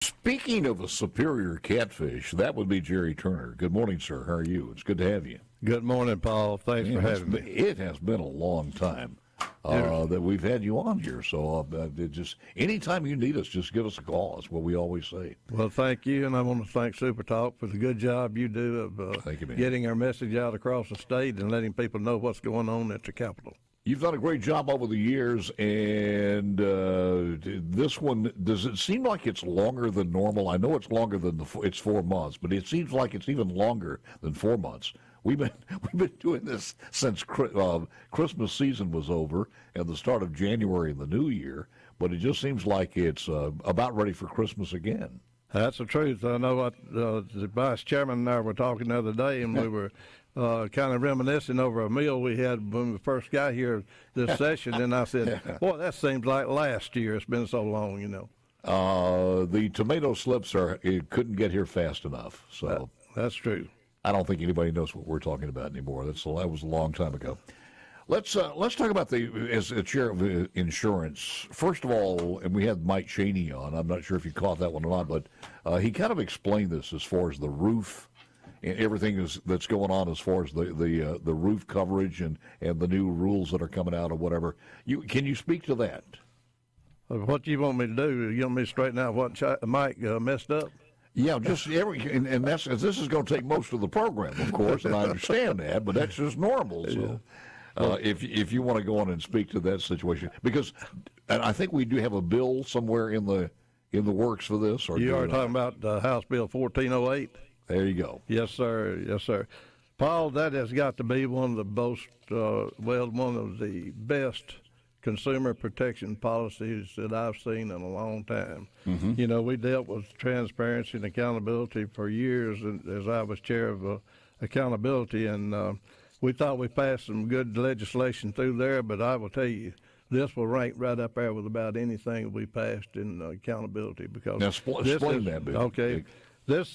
Speaking of a superior catfish, that would be Jerry Turner. Good morning, sir. How are you? It's good to have you. Good morning, Paul. Thanks for having me. It has been a long time that we've had you on here. So just anytime you need us, just give us a call. That's what we always say. Well, thank you, and I want to thank SuperTalk for the good job you do of getting our message out across the state and letting people know what's going on at the Capitol. You've done a great job over the years, and this one, does it seem like it's longer than normal? I know it's longer than it's 4 months, but it seems like it's even longer than 4 months. We've been doing this since Christmas season was over and the start of January and the new year, but it just seems like it's about ready for Christmas again. That's the truth. I know what the vice chairman and I were talking the other day, and we were kind of reminiscing over a meal we had when we first got here this session, and I said, boy, that seems like last year. It's been so long, The tomato slips couldn't get here fast enough. So that's true. I don't think anybody knows what we're talking about anymore. That was a long time ago. Let's talk about as a chair of insurance. First of all, and we had Mike Chaney on. I'm not sure if you caught that one or not, but he kind of explained this as far as the roof and everything that's going on as far as the roof coverage and the new rules that are coming out or whatever. Can you speak to that? What do you want me to do? You want me to straighten out what Mike messed up? Yeah, just and this is going to take most of the program, of course, and I understand that, but that's just normal. So, if you want to go on and speak to that situation, because I think we do have a bill somewhere in the works for this. Or you are talking about House Bill 1408. There you go. Yes, sir. Yes, sir. Paul, that has got to be one of the most one of the best consumer protection policies that I've seen in a long time. Mm-hmm. We dealt with transparency and accountability for years as I was chair of accountability, and we thought we passed some good legislation through there, but I will tell you, this will rank right up there with about anything we passed in accountability. Because now, explain that, bill. Okay. This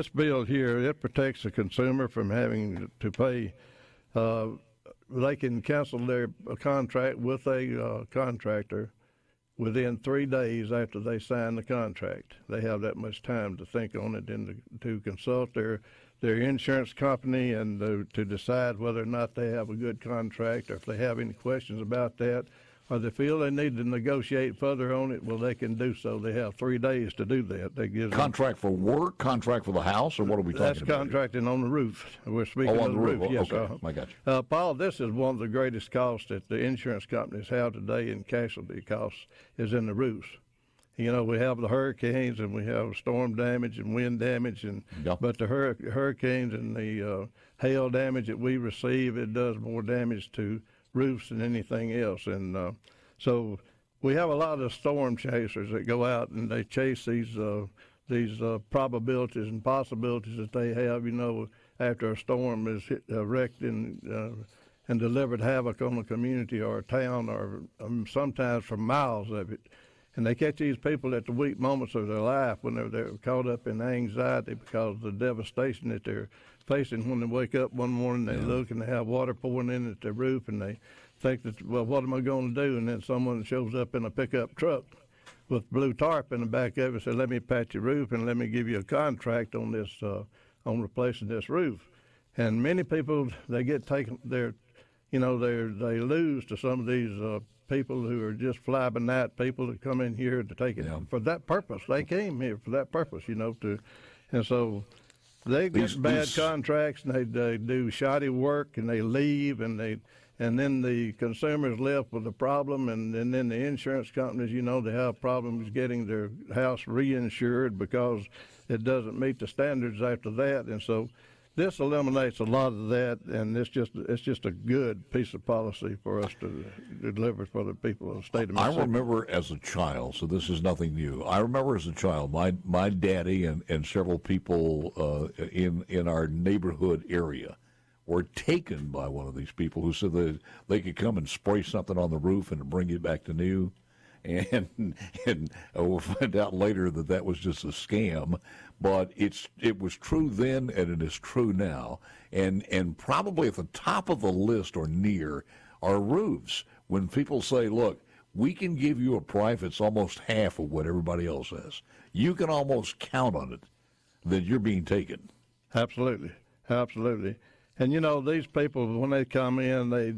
bill here, it protects the consumer from having to pay. They can cancel their contract with a contractor within 3 days after they sign the contract. They have that much time to think on it and to consult their insurance company and to decide whether or not they have a good contract, or if they have any questions about that, or they feel they need to negotiate further on it, well, they can do so. They have 3 days to do that. That gives contract for work, contract for the house, or what are we talking about? That's contracting on the roof. We're speaking on the roof. Yes, okay. I got you. Paul, this is one of the greatest costs that the insurance companies have today in casualty costs is in the roofs. We have the hurricanes and we have storm damage and wind damage, but the hurricanes and the hail damage that we receive, it does more damage to roofs than anything else. And so we have a lot of storm chasers that go out and they chase these probabilities and possibilities that they have, after a storm is wrecked and delivered havoc on a community or a town, or sometimes for miles of it. And they catch these people at the weak moments of their life when they're caught up in anxiety because of the devastation that they're facing when they wake up one morning, they look and they have water pouring in at their roof, and they think that, well, what am I going to do? And then someone shows up in a pickup truck with blue tarp in the back of it and says, let me patch your roof and let me give you a contract on this, on replacing this roof. And many people, they get taken, they lose to some of these people who are just fly-by-night people that come in here to take it for that purpose. They came here for that purpose, and so they get bad contracts and they do shoddy work and they leave and then the consumer's left with a problem, and then the insurance companies, they have problems getting their house reinsured because it doesn't meet the standards after that, and so this eliminates a lot of that, and it's just a good piece of policy for us to deliver for the people of the state of Mississippi. I remember as a child, so this is nothing new. I remember as a child, my daddy and several people in our neighborhood area were taken by one of these people who said that they could come and spray something on the roof and bring it back to new. And we'll find out later that was just a scam, but it was true then and it is true now. And probably at the top of the list or near are roofs. When people say, look, we can give you a price that's almost half of what everybody else has. You can almost count on it that you're being taken. Absolutely, absolutely. And you know, these people, when they come in, they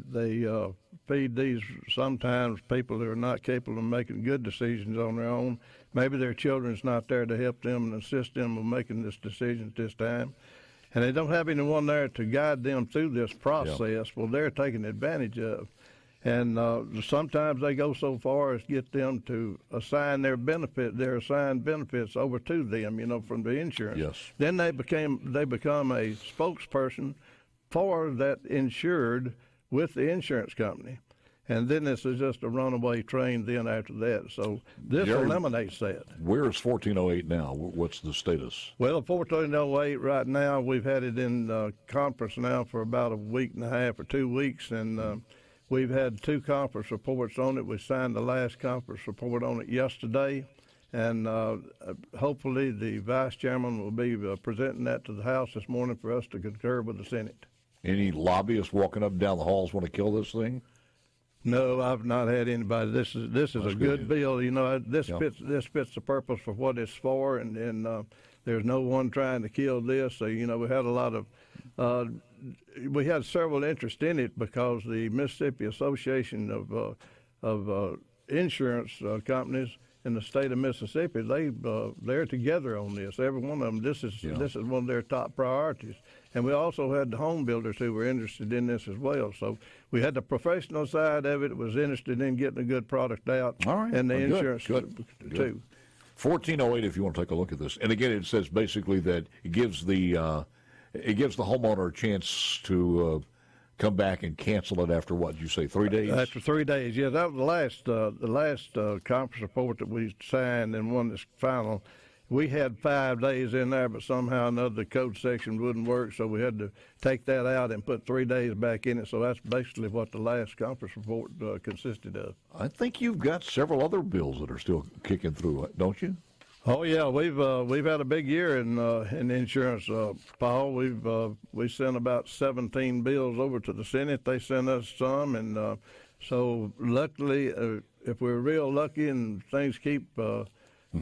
feed these sometimes people who are not capable of making good decisions on their own. Maybe their children's not there to help them and assist them in making this decision at this time. And they don't have anyone there to guide them through this process. Yeah. Well, they're taken advantage of. And sometimes they go so far as get them to assign their assigned benefits over to them, you know, from the insurance. Yes. Then they become a spokesperson for that insured with the insurance company. And then this is just a runaway train then after that. So this eliminates that. Where is 1408 now? What's the status? Well, 1408 right now, we've had it in conference now for about a week and a half or 2 weeks, and we've had 2 conference reports on it. We signed the last conference report on it yesterday, and hopefully the vice chairman will be presenting that to the House this morning for us to concur with the Senate. Any lobbyists walking up and down the halls want to kill this thing? No, I've not had anybody. This is a good bill. You know, this fits the purpose for what it's for, and there's no one trying to kill this. So you know, we had a lot of we had several interest in it because the Mississippi Association of Insurance Companies in the state of Mississippi, they're together on this. Every one of them. This is one of their top priorities. And we also had the home builders who were interested in this as well. So we had the professional side of it was interested in getting a good product out. All right. And the insurance too. 1408, if you want to take a look at this. And again, it says basically that it gives the homeowner a chance to come back and cancel it after what? You say 3 days? After 3 days, yeah. That was the last conference report that we signed and one that's final. We had 5 days in there, but somehow or another the code section wouldn't work, so we had to take that out and put 3 days back in it. So that's basically what the last conference report consisted of. I think you've got several other bills that are still kicking through, don't you? Oh yeah, we've had a big year in insurance, Paul. We sent about 17 bills over to the Senate. They sent us some, and so luckily, if we're real lucky and things keep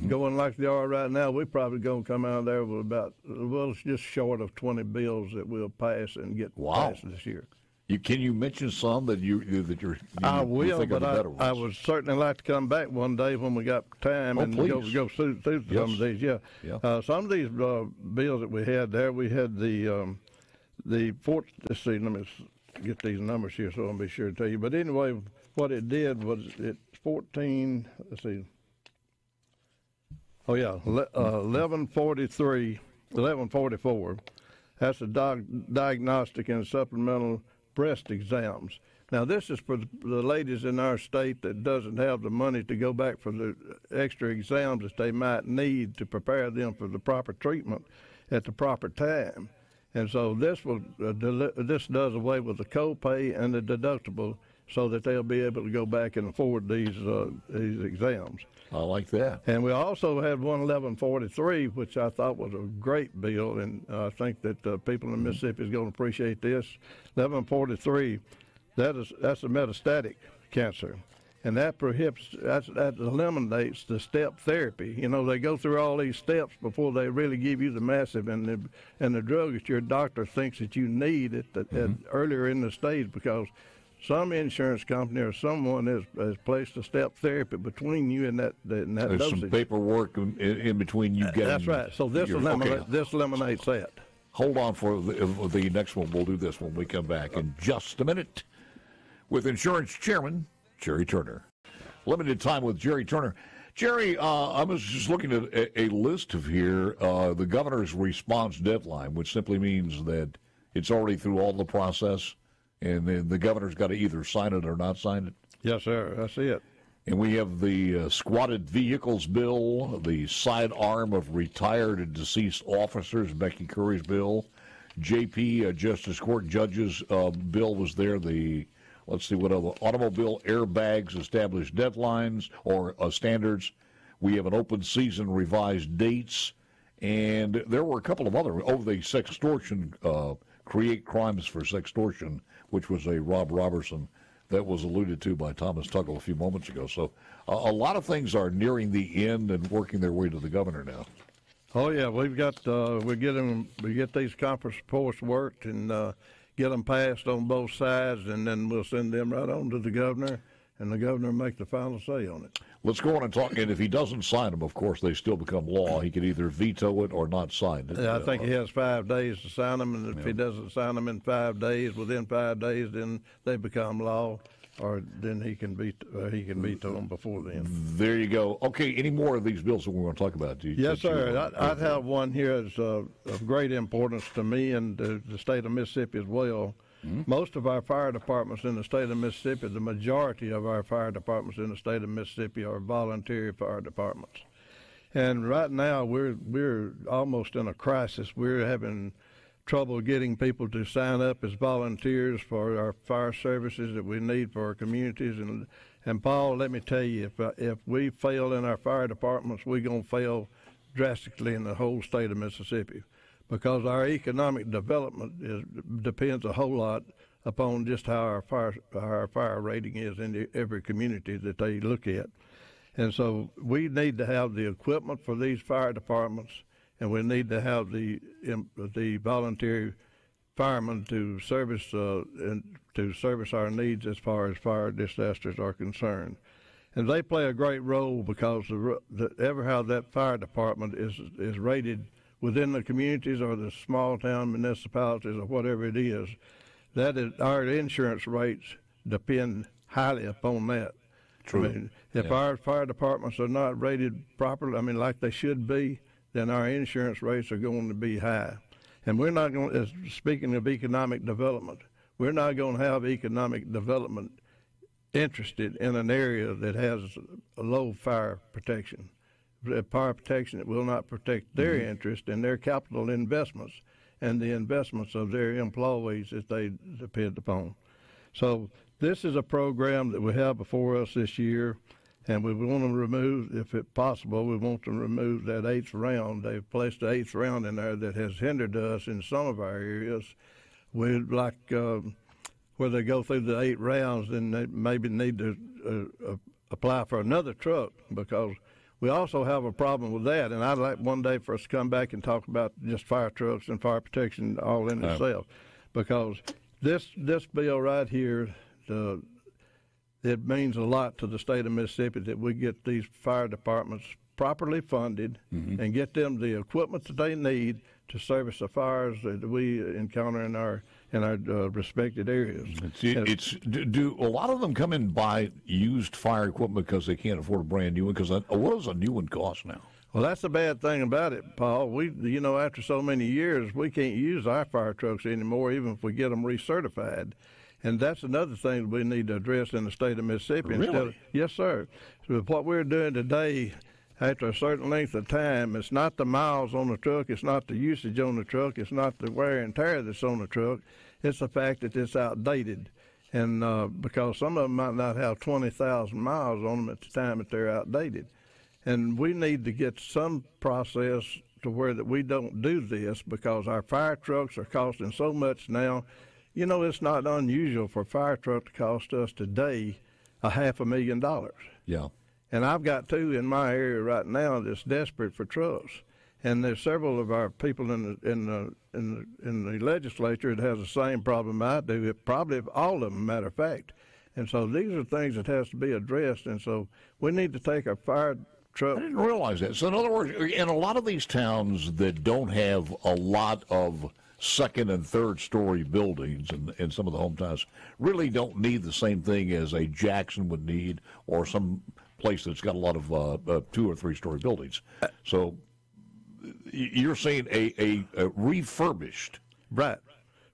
going like they are right now, we're probably going to come out of there with just short of 20 bills that we'll pass and get passed this year. Can you mention some that you're I will, but I would certainly like to come back one day when we got time and go through some of these. Yeah. Some of these bills that we had there, we had the fourth. Let's see, let me get these numbers here so I'll be sure to tell you. But anyway, what it did was 14. Let's see. Oh yeah, 1144. That's the diagnostic and supplemental breast exams. Now, this is for the ladies in our state that doesn't have the money to go back for the extra exams that they might need to prepare them for the proper treatment at the proper time. And so this does away with the copay and the deductible so that they'll be able to go back and afford these exams. I like that. And we also had 1143, which I thought was a great bill, and I think that people in Mississippi is going to appreciate this. 1143, that's a metastatic cancer, and that eliminates the step therapy. You know, they go through all these steps before they really give you the massive and the drug that your doctor thinks that you need at earlier in the stage, because some insurance company or someone has placed a step therapy between you and that There's dosage. Some paperwork in between you getting. That's right. So this eliminates that. Hold on for the next one. We'll do this when we come back in just a minute with Insurance Chairman Jerry Turner. Limited time with Jerry Turner. Jerry, I was just looking at a list of here, the governor's response deadline, which simply means that it's already through all the process. And then the governor's got to either sign it or not sign it? Yes, sir. That's it. And we have the squatted vehicles bill, the sidearm of retired and deceased officers, Becky Curry's bill. JP, Justice Court Judge's bill was there. Let's see what other automobile airbags established deadlines or standards. We have an open season revised dates. And there were a couple of other, the sextortion, create crimes for sextortion, which was a Rob Robertson that was alluded to by Thomas Tuggle a few moments ago. So a lot of things are nearing the end and working their way to the governor now. Oh yeah, we've got we get these conference reports worked and get them passed on both sides, and then we'll send them right on to the governor, and the governor will make the final say on it. Let's go on and talk. And if he doesn't sign them, of course, they still become law. He can either veto it or not sign it. Yeah, I think he has 5 days to sign them, and if he doesn't sign them in 5 days, within 5 days, then they become law, or then he can veto them before then. There you go. Okay, any more of these bills that we want to talk about? Yes, sir. I'd have one here that's of great importance to me and the state of Mississippi as well. Most of our fire departments in the state of Mississippi, the majority of our fire departments in the state of Mississippi are volunteer fire departments. And right now we're almost in a crisis. We're having trouble getting people to sign up as volunteers for our fire services that we need for our communities. And Paul, let me tell you, if we fail in our fire departments, we're going to fail drastically in the whole state of Mississippi, because our economic development depends a whole lot upon just how our fire rating is in every community that they look at. And so we need to have the equipment for these fire departments, and we need to have the volunteer firemen to service our needs as far as fire disasters are concerned. And they play a great role because how that fire department is rated within the communities or the small town municipalities or whatever it is, that is, our insurance rates depend highly upon that. True. I mean, if our fire departments are not rated properly, like they should be, then our insurance rates are going to be high. And we're not going to, speaking of economic development, we're not going to have economic development interested in an area that has a low fire protection. Fire protection, it will not protect their interest in their capital investments and the investments of their employees that they depend upon. So this is a program that we have before us this year, and we want to remove, if it's possible, we want to remove that 8th round. They've placed the 8th round in there that has hindered us in some of our areas. We'd like, where they go through the 8 rounds, then they maybe need to apply for another truck, because we also have a problem with that, and I'd like one day for us to come back and talk about just fire trucks and fire protection all in itself, because this bill right here, it means a lot to the state of Mississippi that we get these fire departments properly funded and get them the equipment that they need to service the fires that we encounter in our respected areas. Do a lot of them come and buy used fire equipment because they can't afford a brand new one? Because what does a new one cost now? Well, that's the bad thing about it, Paul. After so many years, we can't use our fire trucks anymore, even if we get them recertified. And that's another thing we need to address in the state of Mississippi. Really? Yes, sir. So what we're doing today, after a certain length of time, it's not the miles on the truck, it's not the usage on the truck, it's not the wear and tear that's on the truck, it's the fact that it's outdated. And because some of them might not have 20,000 miles on them at the time that they're outdated. And we need to get some process to where that we don't do this, because our fire trucks are costing so much now. It's not unusual for a fire truck to cost us today $500,000. Yeah. And I've got 2 in my area right now that's desperate for trucks. And there's several of our people in the legislature that has the same problem I do. Probably all of them, matter of fact. And so these are things that has to be addressed. And so we need to take our fire truck. I didn't realize that. So in other words, in a lot of these towns that don't have a lot of second and third story buildings, and some of the hometowns really don't need the same thing as a Jackson would need, or some place that's got a lot of 2 or 3 story buildings. So you're saying a refurbished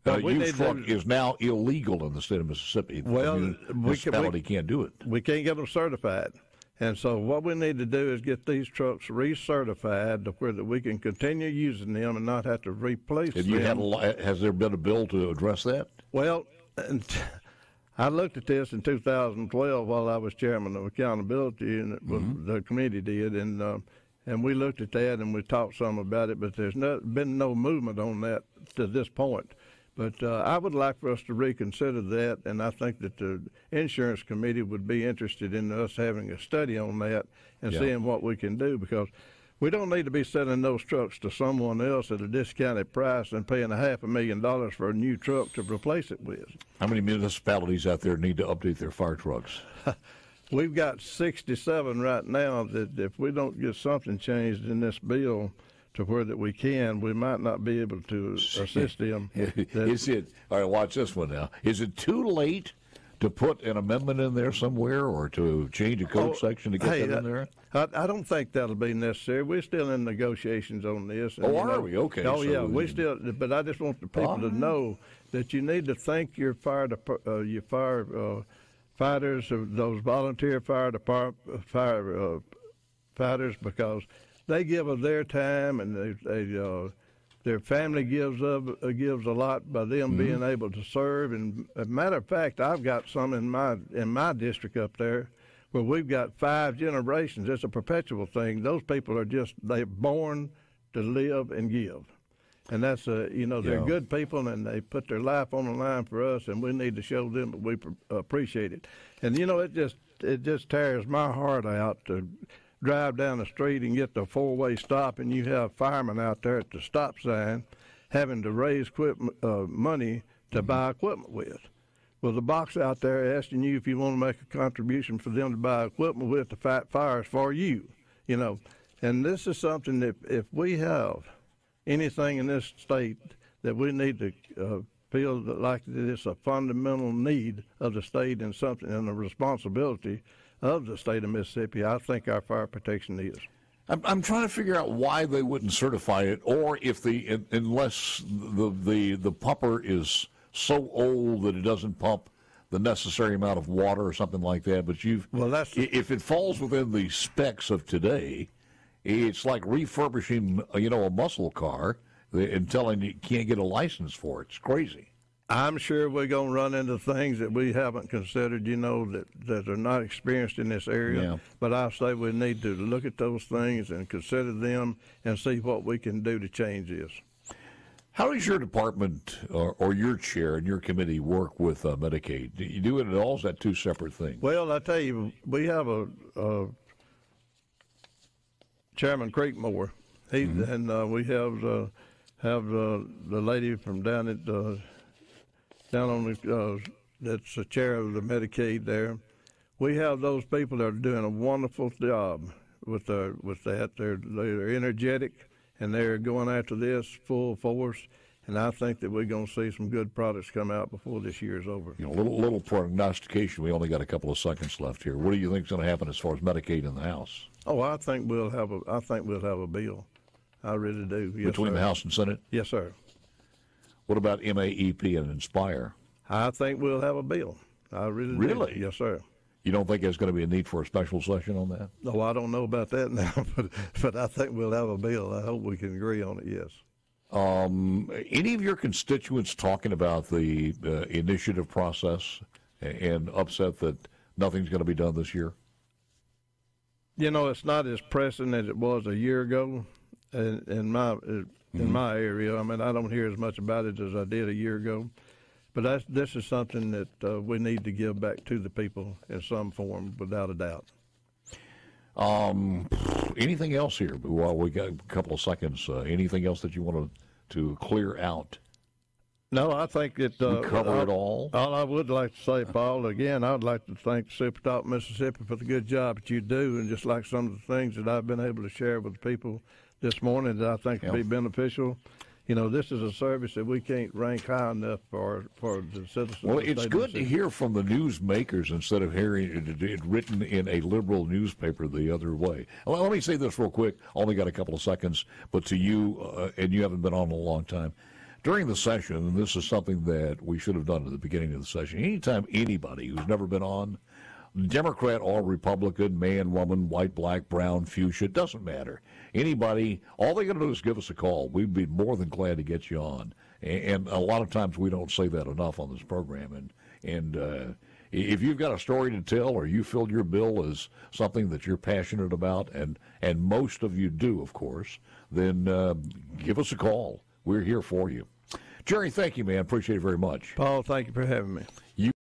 used truck is now illegal in the state of Mississippi. Well, the municipality can't do it. We can't get them certified. And so what we need to do is get these trucks recertified to where that we can continue using them and not have to replace them. Has there been a bill to address that? Well, I looked at this in 2012 while I was chairman of accountability, and the committee did, and we looked at that and we talked some about it, but there's been no movement on that to this point. But I would like for us to reconsider that, and I think that the insurance committee would be interested in us having a study on that and seeing what we can do, because we don't need to be selling those trucks to someone else at a discounted price and paying $500,000 for a new truck to replace it with. How many municipalities out there need to update their fire trucks? We've got 67 right now that if we don't get something changed in this bill to where that we might not be able to assist them. Is it, all right, watch this one now. Is it too late to put an amendment in there somewhere or to change a code section to get that in there? I don't think that'll be necessary. We're still in negotiations on this. And, are we? Okay. Oh, so yeah, we still, but I just want the people to know that you need to thank your fighters, those volunteer fighters, because they give of their time, and their family gives a lot by them being able to serve. And as a matter of fact, I've got some in my district up there where we've got 5 generations. It's a perpetual thing. They're born to live and give. And that's they're good people, and they put their life on the line for us, and we need to show them that we appreciate it. And it just tears my heart out to drive down the street and get the 4-way stop, and you have firemen out there at the stop sign having to raise money to buy equipment with. Well, the box out there asking you if you want to make a contribution for them to buy equipment with to fight fires for you, And this is something that if we have anything in this state that we need to feel like that it's a fundamental need of the state and a responsibility of the state of Mississippi, I think our fire protection is. I'm trying to figure out why they wouldn't certify it, or if unless the pumper is so old that it doesn't pump the necessary amount of water or something like that. But if it falls within the specs of today, it's like refurbishing a muscle car and telling you can't get a license for it. It's crazy. I'm sure we're going to run into things that we haven't considered, that are not experienced in this area. Yeah. But I say we need to look at those things and consider them and see what we can do to change this. How does your department or your chair and your committee work with Medicaid? Do you do it at all? Is that two separate things? Well, I tell you, we have a Chairman Creekmore. And we have the lady from down on the that's the chair of the Medicaid there. We have those people that are doing a wonderful job with that. They're energetic, and they're going after this full force. And I think that we're going to see some good products come out before this year is over. Little prognostication. We only got a couple of seconds left here. What do you think is going to happen as far as Medicaid in the House? Oh, I think we'll have a bill. I really do. Yes, between sir. The House and Senate? Yes, sir. What about MAEP and Inspire? I think we'll have a bill. I really do. Really? Yes, sir. You don't think there's going to be a need for a special session on that? No, I don't know about that now, but I think we'll have a bill. I hope we can agree on it, yes. Any of your constituents talking about the initiative process and upset that nothing's going to be done this year? It's not as pressing as it was a year ago in my area. I mean, I don't hear as much about it as I did a year ago. But this is something that we need to give back to the people in some form, without a doubt. Anything else here? Well, we got a couple of seconds. Anything else that you want to clear out? No, I think that we cover it all. All I would like to say, Paul, again, I would like to thank SuperTalk Mississippi for the good job that you do, and just like some of the things that I've been able to share with people this morning that I think will be beneficial. This is a service that we can't rank high enough for the citizens. Well, it's good to hear from the newsmakers instead of hearing it written in a liberal newspaper the other way. Well, let me say this real quick. Only got a couple of seconds, but to you, and you haven't been on in a long time, during the session, and this is something that we should have done at the beginning of the session, anytime anybody who's never been on, Democrat or Republican, man, woman, white, black, brown, fuchsia, it doesn't matter. Anybody, all they got to do is give us a call. We'd be more than glad to get you on. And a lot of times we don't say that enough on this program. And if you've got a story to tell, or you feel your bill is something that you're passionate about, and most of you do, of course, then give us a call. We're here for you. Jerry, thank you, man. Appreciate it very much. Paul, thank you for having me.